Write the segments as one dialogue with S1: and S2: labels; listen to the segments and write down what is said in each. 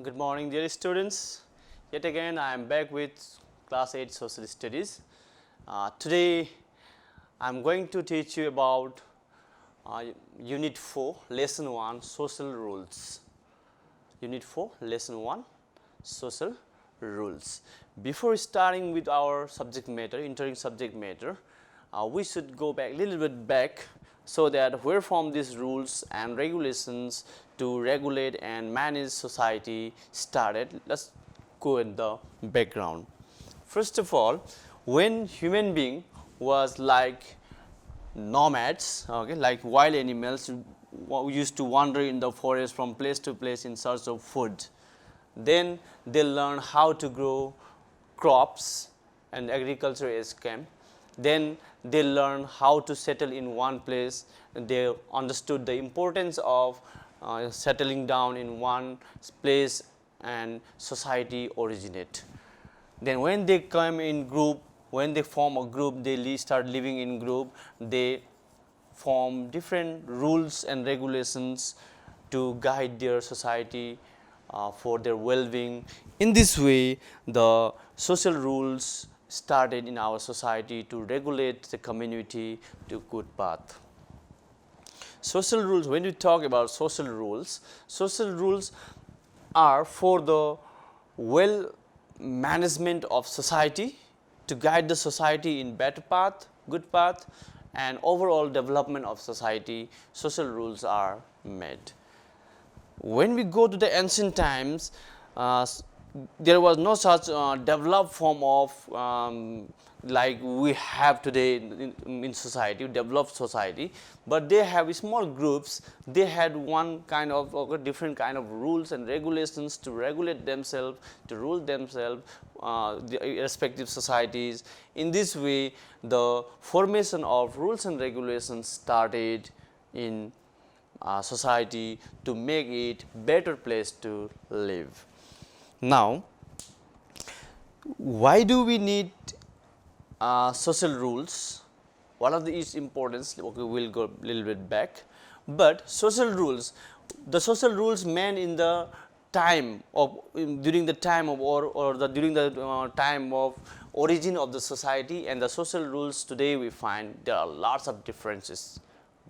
S1: Good morning, dear students. Yet again, I am back with class 8 social studies. Today, I am going to teach you about Unit 4, Lesson 1, Social Rules. Unit 4, Lesson 1, Social Rules. Before starting with our subject matter, entering subject matter, we should go back a little bit back so that where from these rules and regulations to regulate and manage society started. Let's go in the background. First of all, when human being was like nomads, okay, like wild animals who used to wander in the forest from place to place in search of food. Then they learn how to grow crops and agriculture is came. Then they learn how to settle in one place. They understood the importance of settling down in one place and society originate. Then when they come in group, when they form a group, they start living in group, they form different rules and regulations to guide their society for their well-being. In this way, the social rules started in our society to regulate the community to good path. Social rules, when we talk about social rules are for the well management of society, to guide the society in better path, good path, and overall development of society. Social rules are made. When we go to the ancient times, there was no such developed form of like we have today in society, developed society, but they have small groups. They had one kind of different kind of rules and regulations to regulate themselves, to rule themselves, the respective societies. In this way, the formation of rules and regulations started in society to make it better place to live. Now, why do we need social rules? One of the is importance. Okay, we'll go a little bit back, but social rules, the social rules meant in the time of during the time of during the time of origin of the society, and the social rules today we find there are lots of differences,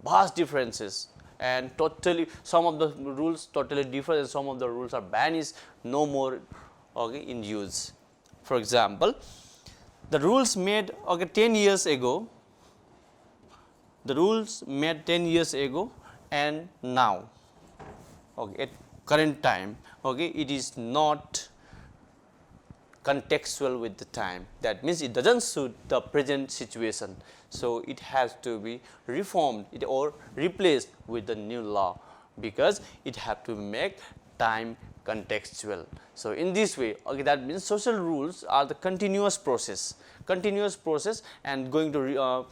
S1: vast differences, and totally some of the rules totally different and some of the rules are banished, no more in use. For example, the rules made 10 years ago, the rules made 10 years ago and now at current time, it is not contextual with the time. That means it doesn't suit the present situation. So it has to be reformed or replaced with the new law, because it has to make time contextual. So in this way, that means social rules are the continuous process and going to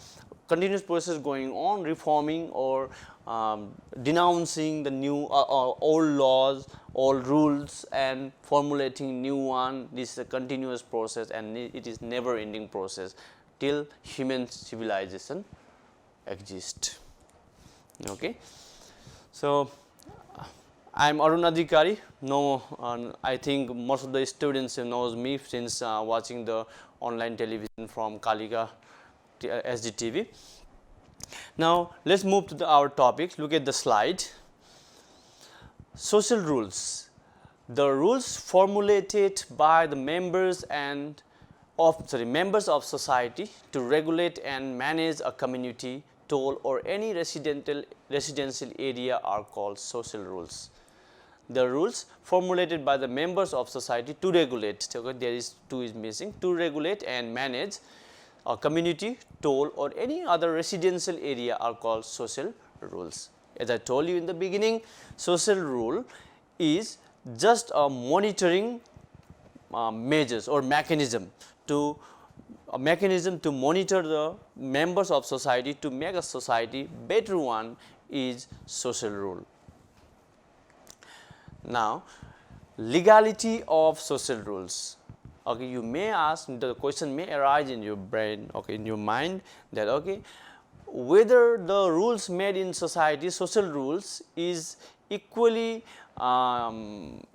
S1: continuous process going on, reforming or denouncing the new old laws, old rules, and formulating new one. This is a continuous process and it is never ending process till human civilization exists. Okay. So I am Arun adhikari. No, I think most of the students knows me since watching the online television from Kalika SDTV. Now let's move to our topic. Look at the slide. Social rules. The rules formulated by the members of society to regulate and manage a community, toll, or any residential area are called social rules. The rules formulated by the members of society to regulate, there is two is missing, to regulate and manage a community, toll, or any other residential area are called social rules. As I told you in the beginning, social rule is just a monitoring measures or mechanism to monitor the members of society to make a society better one is social rule. Now, legality of social rules. You may ask, the question may arise in your brain, in your mind, that whether the rules made in society, social rules, is equally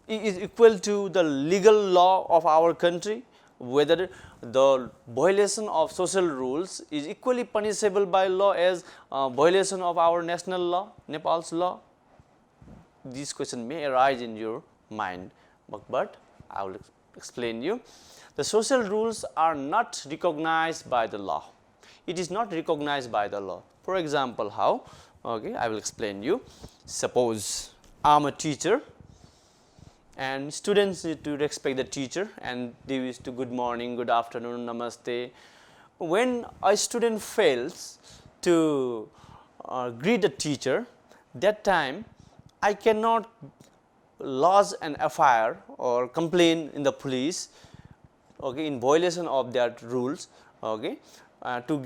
S1: is equal to the legal law of our country, whether the violation of social rules is equally punishable by law as violation of our national law, Nepal's law. This question may arise in your mind, but I will explain you. The social rules are not recognized by the law. It is not recognized by the law. For example, how? Okay, I will explain you. Suppose I am a teacher and students need to respect the teacher and they wish to good morning, good afternoon, namaste. When a student fails to greet the teacher, that time I cannot lodge an FIR or complain in the police, okay, in violation of that rules, okay, to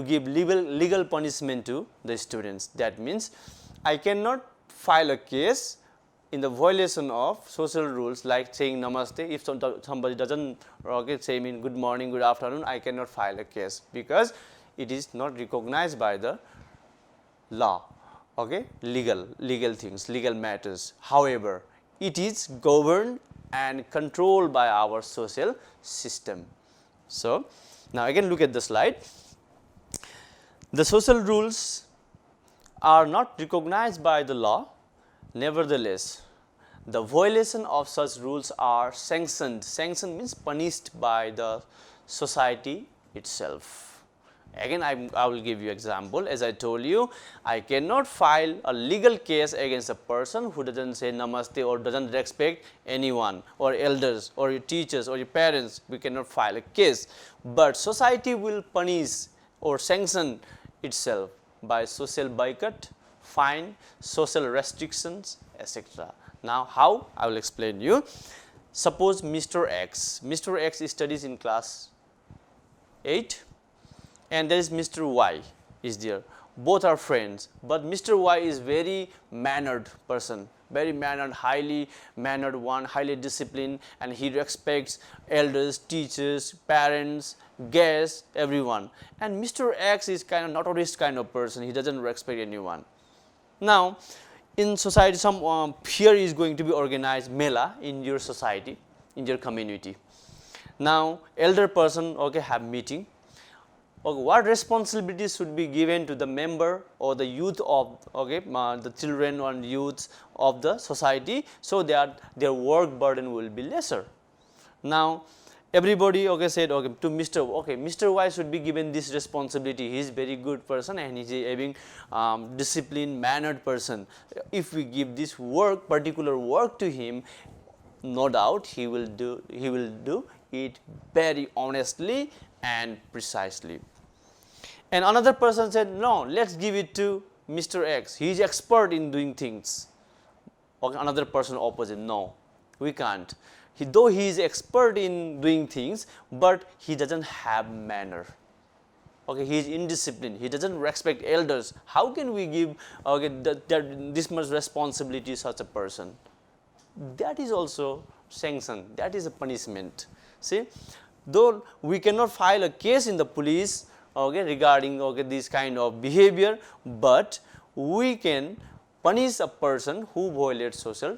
S1: give legal punishment to the students. That means I cannot file a case in the violation of social rules like saying namaste. If somebody doesn't, okay, say me good morning, good afternoon, I cannot file a case because it is not recognized by the law, okay, legal things, legal matters. However, it is governed and controlled by our social system. So now again look at the slide. The social rules are not recognized by the law. Nevertheless, the violation of such rules are sanctioned. Sanctioned means punished by the society itself. Again, I will give you example. As I told you, I cannot file a legal case against a person who doesn't say namaste or doesn't respect anyone or elders or your teachers or your parents. We cannot file a case, but society will punish or sanction itself by social boycott, fine, social restrictions, etc. Now how? I will explain you. Suppose Mr. X studies in class 8 and there is Mr. Y is there. Both are friends, but Mr. Y is very mannered person, very mannered, highly mannered one, highly disciplined, and he respects elders, teachers, parents, guests, everyone. And Mr. X is kind of notorious kind of person, he doesn't respect anyone. Now, in society, some fear is going to be organized, mela, in your society, in your community. Now, elder person, okay, have meeting. Okay, what responsibilities should be given to the member or the youth of, okay, the children and youths of the society, so that their work burden will be lesser. Now, everybody, okay, said, okay, to Mr. Y should be given this responsibility. He is very good person and he is having disciplined, mannered person. If we give this work, particular work to him, no doubt he will do it very honestly and precisely. And another person said, no, let's give it to Mr. X. He is expert in doing things. Okay, another person opposite, no, we can't. Though he is expert in doing things, but he doesn't have manner. Okay, he is indisciplined. He doesn't respect elders. How can we give, okay, this much responsibility to such a person? That is also sanction. That is a punishment. See, though we cannot file a case in the police, okay, regarding, okay, this kind of behavior, but we can punish a person who violates social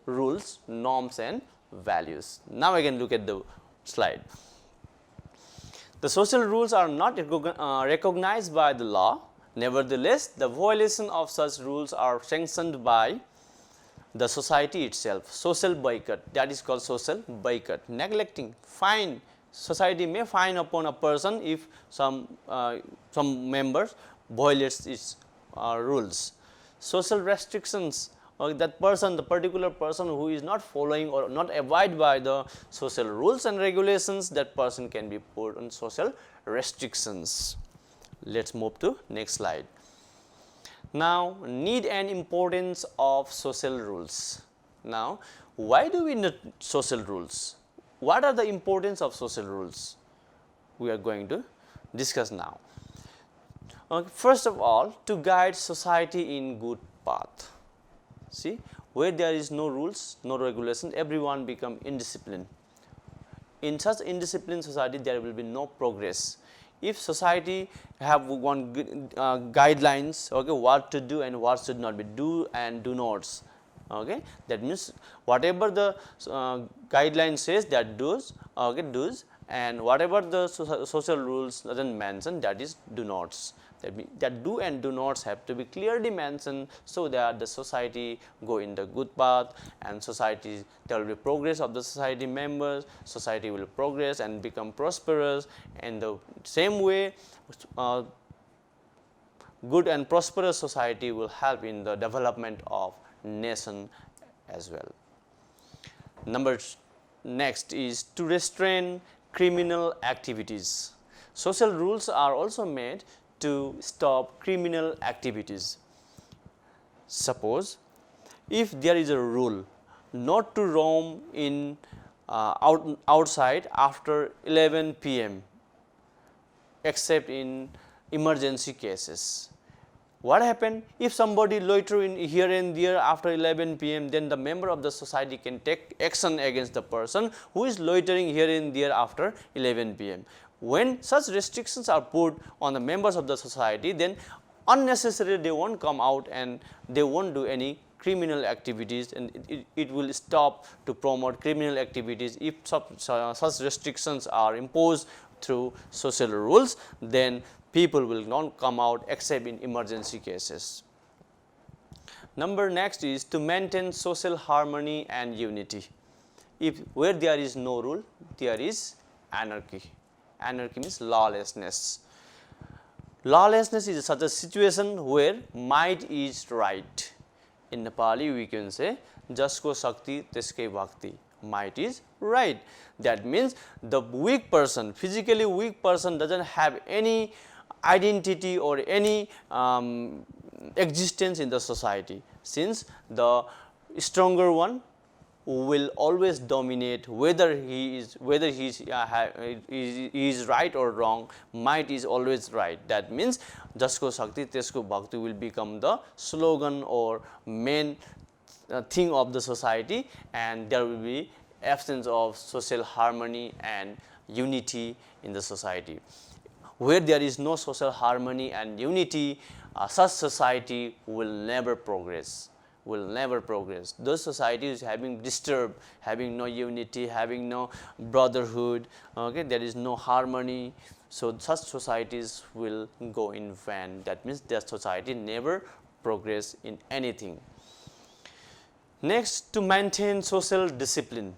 S1: rules, norms and values. Now again look at the slide. The social rules are not recognized by the law. Nevertheless, the violation of such rules are sanctioned by the society itself. Social boycott, that is called social boycott. Neglecting, fine. Society may fine upon a person if some members violates its rules. Social restrictions, that person, the particular person who is not following or not abide by the social rules and regulations, that person can be put on social restrictions. Let's move to next slide. Now, need and importance of social rules. Now, why do we need social rules? What are the importance of social rules? We are going to discuss now. First of all, to guide society in good path. See, where there is no rules, no regulations, everyone become indisciplined. In such indisciplined society, there will be no progress. if society have one guidelines, okay, what to do and what should not be, do and do nots, okay, that means whatever the guideline says, that does, okay, does, and whatever the social rules doesn't mention, that is do nots. That do and do nots have to be clearly mentioned, so that the society go in the good path, and society, there will be progress of the society members, society will progress and become prosperous. And the same way, good and prosperous society will help in the development of nation as well. Next is to restrain criminal activities. Social rules are also made to stop criminal activities. Suppose if there is a rule not to roam in outside after 11 p.m. except in emergency cases. What happened if somebody loiter in here and there after 11 p.m., then the member of the society can take action against the person who is loitering here and there after 11 p.m. When such restrictions are put on the members of the society, then unnecessarily they won't come out and they won't do any criminal activities, and it will stop to promote criminal activities. If such restrictions are imposed through social rules, then people will not come out except in emergency cases. Next is to maintain social harmony and unity. If where there is no rule, there is anarchy. Anarchy means lawlessness. Lawlessness is such a situation where might is right. In Nepali we can say jasko shakti teskai bhakti. Might is right. That means the weak person, physically weak person, doesn't have any identity or any existence in the society, since the stronger one will always dominate, whether he is right or wrong. Might is always right. That means jasko shakti tesko bhakti will become the slogan or main thing of the society, and there will be absence of social harmony and unity in the society. Where there is no social harmony and unity, such society will never progress. Those societies having disturbed, having no unity, having no brotherhood, okay, there is no harmony, so such societies will go in vain. That means that society never progress in anything. Next, to maintain social discipline.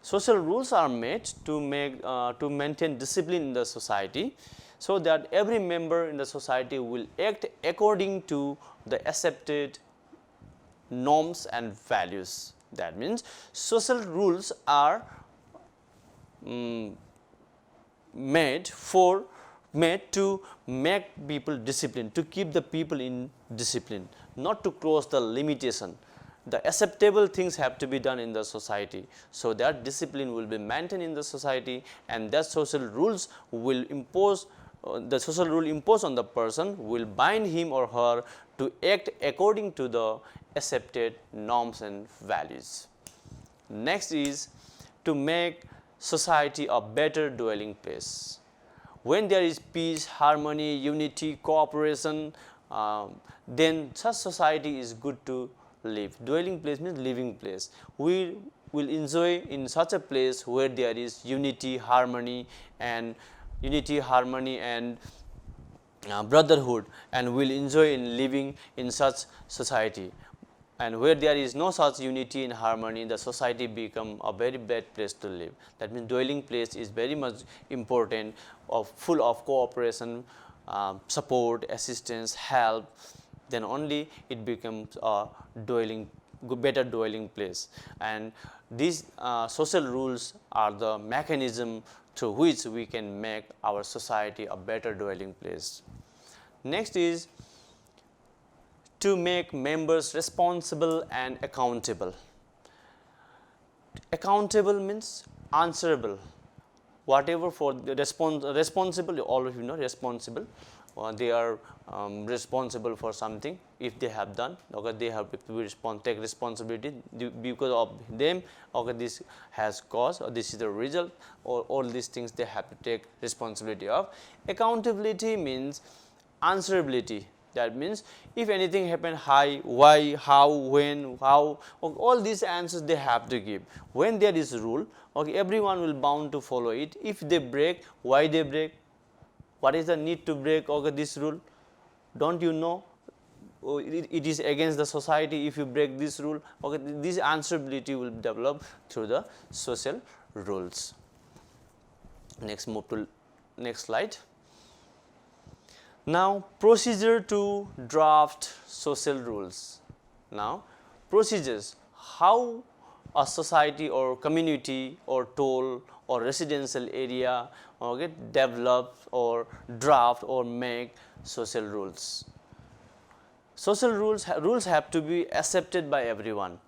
S1: Social rules are made to maintain discipline in the society, so that every member in the society will act according to the accepted norms and values. That means social rules are made to make people disciplined, to keep the people in discipline, not to cross the limitation. The acceptable things have to be done in the society, so that discipline will be maintained in the society, and that social rules will impose, the social rule imposed on the person will bind him or her to act according to the accepted norms and values. Next is to make society a better dwelling place. When there is peace, harmony, unity, cooperation, then such society is good to live. Dwelling place means living place. We will enjoy in such a place where there is unity, harmony and brotherhood, and will enjoy in living in such society. And where there is no such unity and harmony, the society become a very bad place to live. That means dwelling place is very much important, full of cooperation, support, assistance, help. Then only it becomes a better dwelling place. And these social rules are the mechanism through which we can make our society a better dwelling place. Next is to make members responsible and accountable. Accountable means answerable. Whatever for the responsible, all of you know responsible. they are responsible for something if they have done, okay, they have to take responsibility because of them, okay, this has caused or this is the result, or all these things they have to take responsibility of. Accountability means answerability. That means if anything happened, why, how, when, how, all these answers they have to give. When there is rule, okay, everyone will bound to follow it. If they break, why they break, what is the need to break, okay, this rule, don't you know, it is against the society if you break this rule, okay, this answerability will develop through the social rules. Next, move to next slide. Now, procedure to draft social rules. Now, procedures, how a society or community or toll or residential area, okay, develop or draft or make social rules. Social rules have to be accepted by everyone,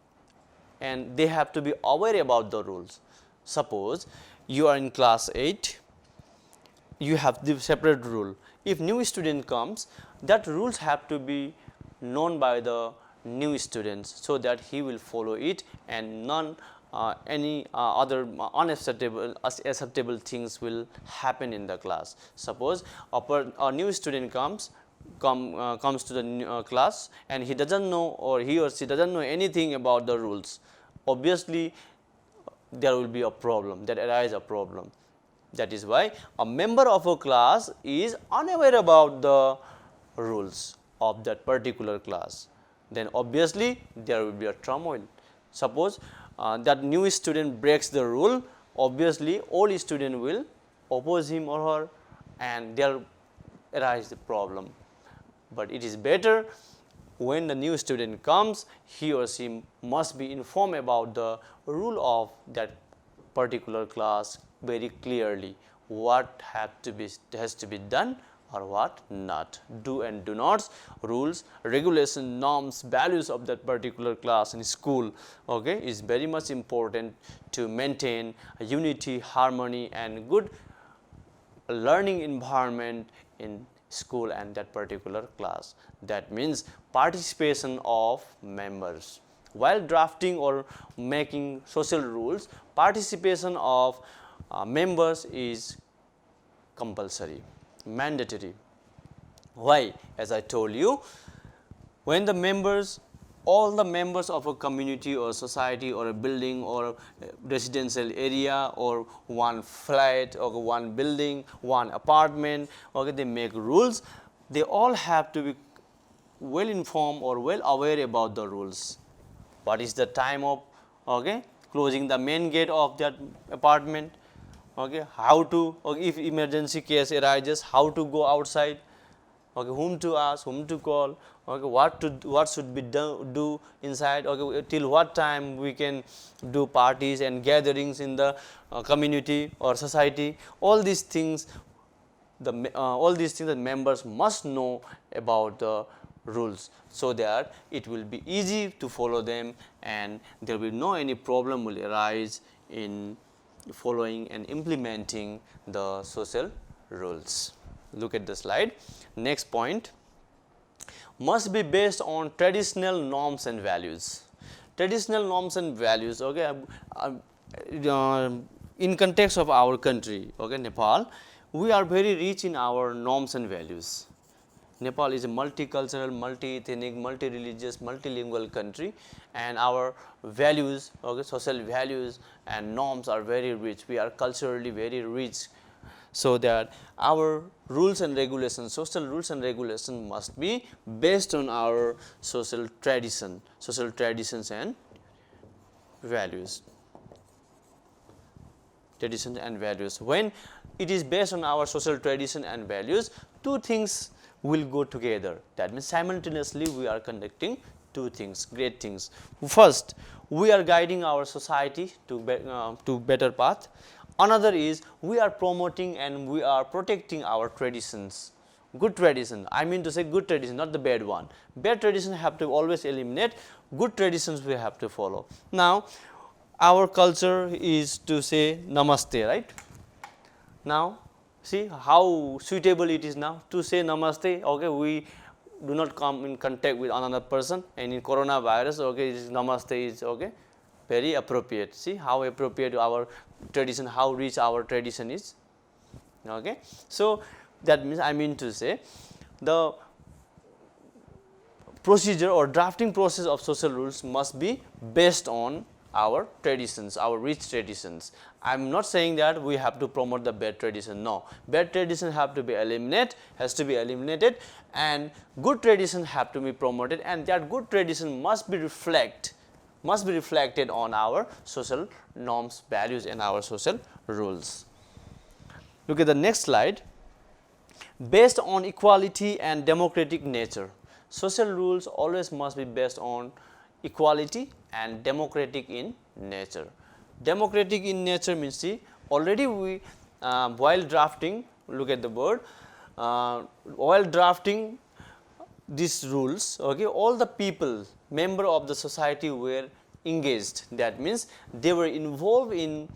S1: and they have to be aware about the rules. Suppose you are in class 8, you have the separate rule. If new student comes, that rules have to be known by the new students, so that he will follow it and none any other unacceptable things will happen in the class. Suppose a new student comes to the class and he doesn't know, or he or she doesn't know anything about the rules, obviously there will be a problem, that arises a problem. That is why a member of a class is unaware about the rules of that particular class, then obviously there will be a turmoil. Suppose that new student breaks the rule, obviously old student will oppose him or her, and there arises the problem. But it is better when the new student comes, he or she must be informed about the rule of that particular class very clearly, what has to be done or what not, do and do nots, rules, regulation, norms, values of that particular class in school, okay, is very much important to maintain unity, harmony and good learning environment in school and that particular class. That means participation of members. While drafting or making social rules, participation of members is compulsory, mandatory. Why? As I told you, when the members, all the members of a community or society or a building or a residential area or one flat or one building, one apartment, okay, they make rules, they all have to be well informed or well aware about the rules. What is the time of, okay, closing the main gate of that apartment, okay, how to, okay, if emergency case arises, how to go outside, okay, whom to ask, whom to call, okay, what should be do inside, okay, till what time we can do parties and gatherings in the community or society. All these things the members must know about the rules, so that it will be easy to follow them and there will no any problem will arise in following and implementing the social rules. Look at the slide. Next point, must be based on traditional norms and values. Traditional norms and values, okay, in context of our country, okay, Nepal, we are very rich in our norms and values. Nepal is a multicultural, multi-ethnic, multi-religious, multilingual country, and our values, okay, social values and norms are very rich. We are culturally very rich, so that our rules and regulations, social rules and regulations must be based on our social traditions and values. Traditions and values. When it is based on our social tradition and values, two things will go together. That means simultaneously we are conducting two things, great things. First, we are guiding our society to better path. Another is we are promoting and we are protecting our traditions. Good tradition, I mean to say good tradition, not the bad one. Bad tradition have to always eliminate, good traditions we have to follow. Now, our culture is to say namaste, right? Now, See how suitable it is now to say namaste. Okay, we do not come in contact with another person, and in coronavirus, okay, namaste is okay, very appropriate. See how appropriate our tradition, how rich our tradition is. Okay, so that means I mean to say the procedure or drafting process of social rules must be based on our traditions, our rich traditions. I am not saying that we have to promote the bad tradition. No, bad tradition have to be eliminated, and good tradition have to be promoted, and that good tradition must be reflected on our social norms, values, and our social rules. Look at the next slide. Based on equality and democratic nature, social rules always must be based on equality and democratic in nature. Democratic in nature means, see, already we while drafting, look at the word, while drafting these rules, okay, all the people, member of the society were engaged. That means they were involved in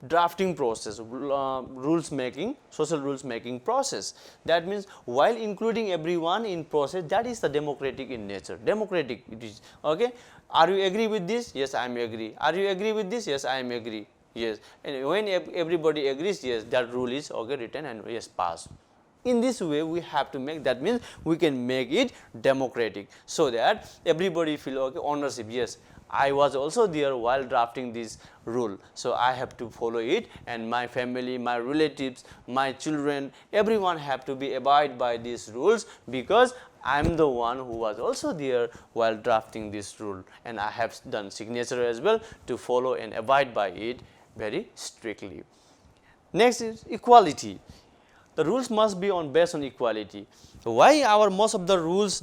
S1: drafting process, rules making, social rules making process. That means while including everyone in process, that is the democratic in nature. Democratic it is. Okay, are you agree with this? Yes, I am agree. Are you agree with this? Yes, I am agree. Yes, and when everybody agrees, yes, that rule is okay written and yes, passed. In this way we have to make, that means we can make it democratic, so that everybody feel okay ownership. Yes, I was also there while drafting this rule, so I have to follow it, and my family, my relatives, my children, everyone have to be abide by these rules, because I am the one who was also there while drafting this rule, and I have done signature as well to follow and abide by it very strictly. Next is equality. The rules must be based on equality. Why our most of the rules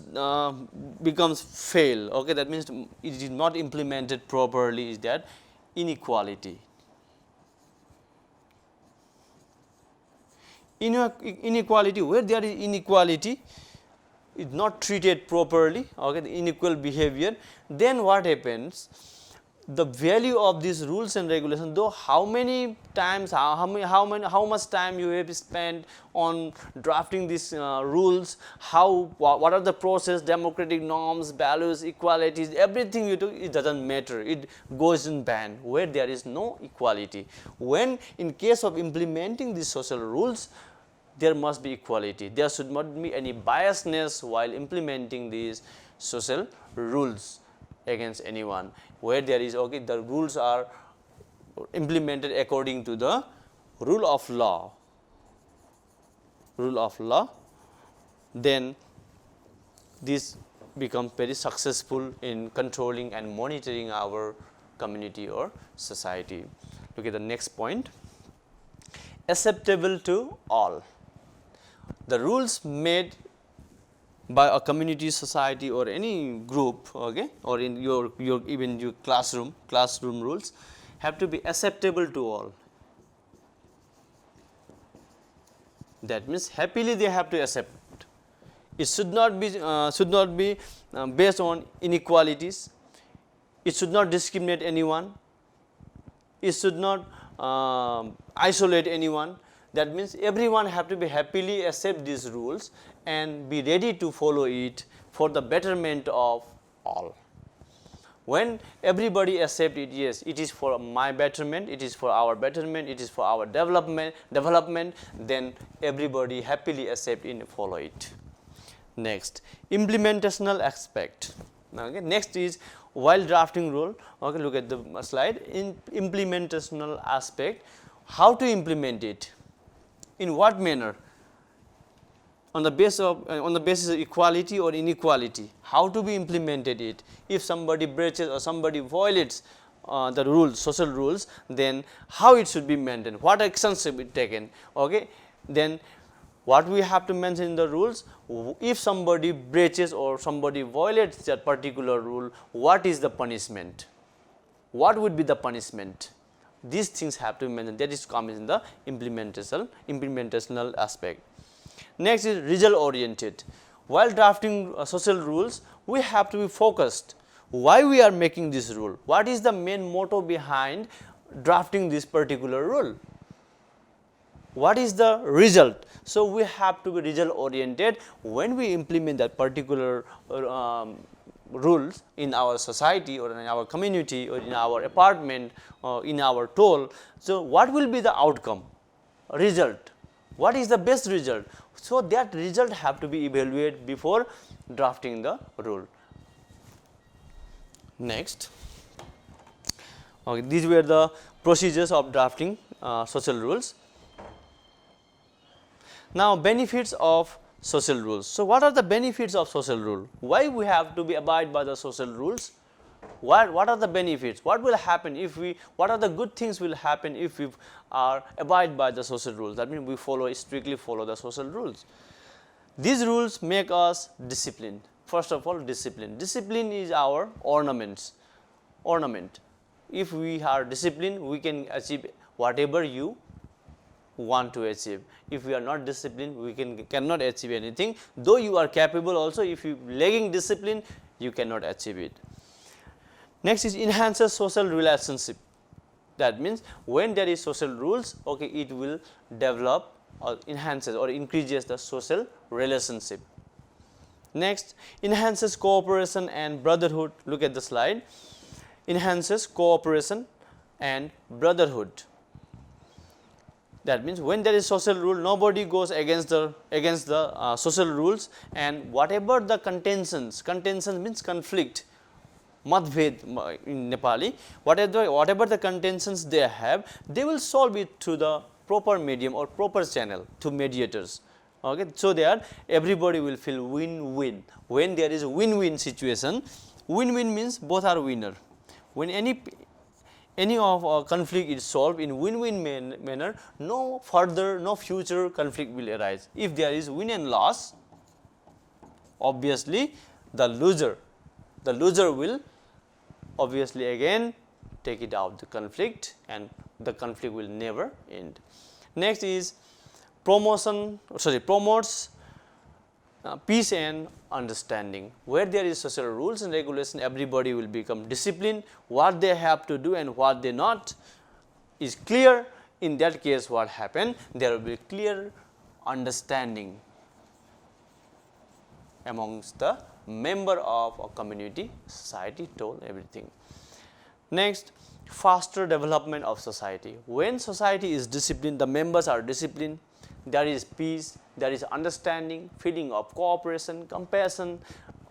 S1: becomes fail? Okay, that means it is not implemented properly. Is that inequality? Inequality, where there is inequality, is not treated properly. Okay, the unequal behavior. Then what happens? The value of these rules and regulations, though how many times, how much time you have spent on drafting these rules, what are the process, democratic norms, values, equalities, everything you do, it doesn't matter. It goes in ban where there is no equality. When in case of implementing these social rules, there must be equality. There should not be any biasness while implementing these social rules against anyone. Where there is okay, the rules are implemented according to the rule of law, then this becomes very successful in controlling and monitoring our community or society. Look at the next point. Acceptable to all. The rules made by a community, society, or any group, okay, or in your even your classroom rules have to be acceptable to all. That means happily they have to accept. It should not be based on inequalities. It should not discriminate anyone. It should not isolate anyone. That means everyone have to be happily accept these rules and be ready to follow it for the betterment of all. When everybody accept it, yes, it is for my betterment, it is for our betterment, it is for our development, then everybody happily accept it and follow it. Next, implementational aspect. Okay. Next is while drafting rule, okay, look at the slide. In implementational aspect, how to implement it, in what manner, on the basis of equality or inequality, how to be implemented it. If somebody breaches or somebody violates the rules, social rules, then how it should be maintained, what actions should be taken. Okay, then what we have to mention in the rules, if somebody breaches or somebody violates that particular rule, what is the punishment, what would be the punishment. These things have to be mentioned. That is comes in the implementational aspect. Next is result oriented. While drafting social rules, we have to be focused. Why we are making this rule? What is the main motto behind drafting this particular rule? what is the result. So we have to be result oriented when we implement that particular rules in our society or in our community or in our apartment or in our toll. So what will be the outcome, result, what is the best result. So that result have to be evaluated before drafting the rule. Next, okay, these were the procedures of drafting social rules. Now benefits of social rules. So what are the benefits of social rule? Why we have to be abide by the social rules? What are the benefits? What will happen if we, what are the good things will happen if we are abide by the social rules? That means we strictly follow the social rules. These rules make us disciplined. First of all, discipline. Discipline is our ornament. If we are disciplined, we can achieve whatever you want to achieve. If we are not disciplined, we cannot achieve anything. Though you are capable also, if you lacking discipline, you cannot achieve it. Next is enhances social relationship. That means when there is social rules, okay, it will develop or enhances or increases the social relationship. Next, enhances cooperation and brotherhood. Look at the slide. Enhances cooperation and brotherhood. That means when there is social rule, nobody goes against the social rules, and whatever the contentions means conflict, matbhed in Nepali, whatever the contentions they have, they will solve it through the proper medium or proper channel to mediators. Okay, so there everybody will feel win-win. When there is a win-win situation, win-win means both are winner. When any of our conflict is solved in win-win manner, no future conflict will arise. If there is win and loss, obviously the loser will obviously again take it out the conflict, and the conflict will never end. Next is promotes peace and understanding. Where there is social rules and regulation, everybody will become disciplined. What they have to do and what they not is clear. In that case, what happened? There will be clear understanding amongst the member of a community, society, told everything. Next, faster development of society. When society is disciplined, the members are disciplined, there is peace, there is understanding, feeling of cooperation, compassion,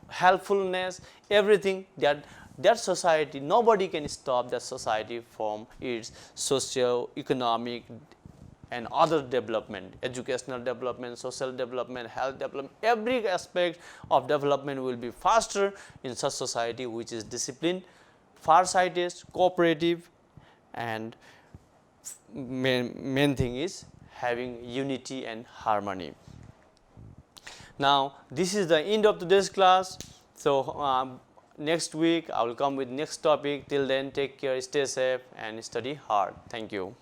S1: helpfulness, everything. That society, nobody can stop that society from its socio-economic and other development, educational development, social development, health development. Every aspect of development will be faster in such society which is disciplined, far-sighted, cooperative, and main thing is having unity and harmony. Now, this is the end of today's class. So, next week I will come with next topic. Till then, take care, stay safe and study hard. Thank you.